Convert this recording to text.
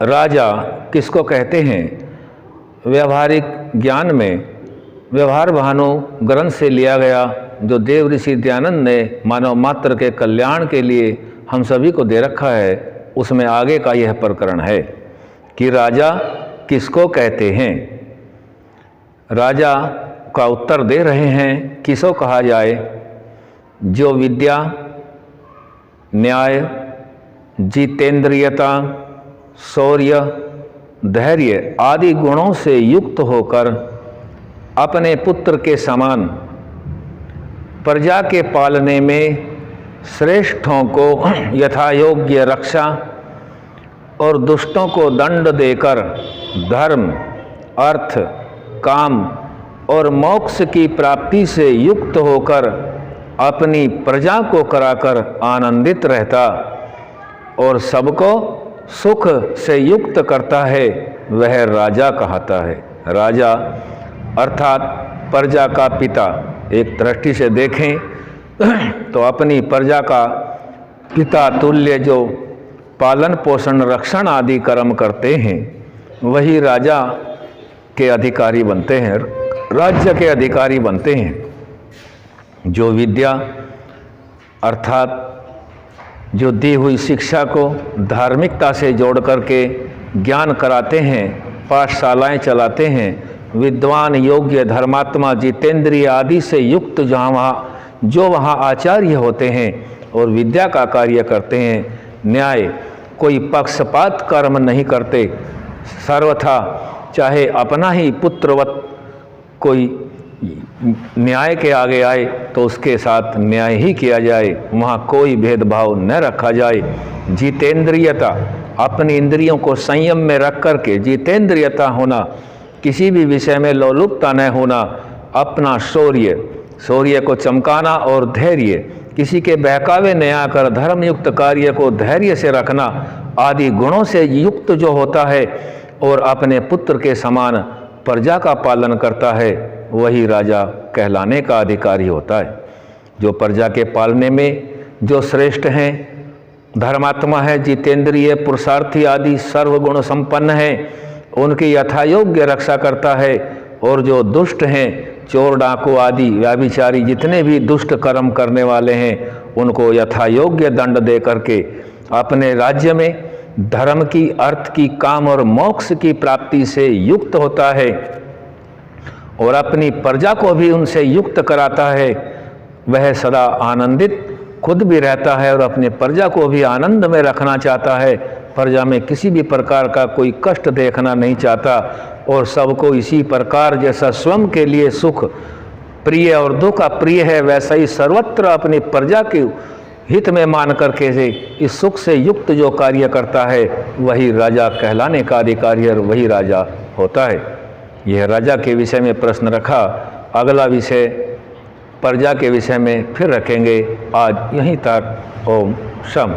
राजा किसको कहते हैं? व्यवहारिक ज्ञान में व्यवहार भानु ग्रंथ से लिया गया, जो देव ऋषि दयानंद ने मानव मात्र के कल्याण के लिए हम सभी को दे रखा है, उसमें आगे का यह प्रकरण है कि राजा किसको कहते हैं। राजा का उत्तर दे रहे हैं, किसको कहा जाए? जो विद्या, न्याय, जितेंद्रियता, शौर्य, धैर्य आदि गुणों से युक्त होकर अपने पुत्र के समान प्रजा के पालने में श्रेष्ठों को यथायोग्य रक्षा और दुष्टों को दंड देकर धर्म, अर्थ, काम और मोक्ष की प्राप्ति से युक्त होकर अपनी प्रजा को कराकर आनंदित रहता और सबको सुख से युक्त करता है, वह राजा कहता है। राजा अर्थात प्रजा का पिता। एक दृष्टि से देखें तो अपनी प्रजा का पिता तुल्य जो पालन पोषण रक्षण आदि कर्म करते हैं, वही राजा के अधिकारी बनते हैं, राज्य के अधिकारी बनते हैं। जो विद्या अर्थात जो दी हुई शिक्षा को धार्मिकता से जोड़ करके ज्ञान कराते हैं, पाठशालाएं चलाते हैं, विद्वान, योग्य, धर्मात्मा, जितेंद्रिय आदि से युक्त जो वहाँ आचार्य होते हैं और विद्या का कार्य करते हैं। न्याय, कोई पक्षपात कर्म नहीं करते, सर्वथा चाहे अपना ही पुत्रवत कोई न्याय के आगे आए तो उसके साथ न्याय ही किया जाए, वहाँ कोई भेदभाव न रखा जाए। जितेंद्रियता, अपनी इंद्रियों को संयम में रख करके जितेंद्रियता होना, किसी भी विषय में लोलुपता न होना। अपना शौर्य को चमकाना और धैर्य, किसी के बहकावे न आकर धर्मयुक्त कार्य को धैर्य से रखना आदि गुणों से युक्त जो होता है और अपने पुत्र के समान प्रजा का पालन करता है, वही राजा कहलाने का अधिकारी होता है। जो प्रजा के पालने में जो श्रेष्ठ हैं, धर्मात्मा है, जितेंद्रिय, पुरुषार्थी आदि सर्वगुण संपन्न है, उनकी यथायोग्य रक्षा करता है। और जो दुष्ट हैं, चोर, डाकू आदि व्याभिचारी, जितने भी दुष्ट कर्म करने वाले हैं, उनको यथायोग्य दंड दे करके अपने राज्य में धर्म की, अर्थ की, काम और मोक्ष की प्राप्ति से युक्त होता है और अपनी प्रजा को भी उनसे युक्त कराता है। वह सदा आनंदित खुद भी रहता है और अपने प्रजा को भी आनंद में रखना चाहता है। प्रजा में किसी भी प्रकार का कोई कष्ट देखना नहीं चाहता और सबको इसी प्रकार जैसा स्वयं के लिए सुख प्रिय और दुख अप्रिय है, वैसा ही सर्वत्र अपनी प्रजा के हित में मान करके से इस सुख से युक्त जो कार्य करता है, वही राजा कहलाने का अधिकारी और वही राजा होता है। यह राजा के विषय में प्रश्न रखा। अगला विषय प्रजा के विषय में फिर रखेंगे। आज यहीं तक। ओम शम।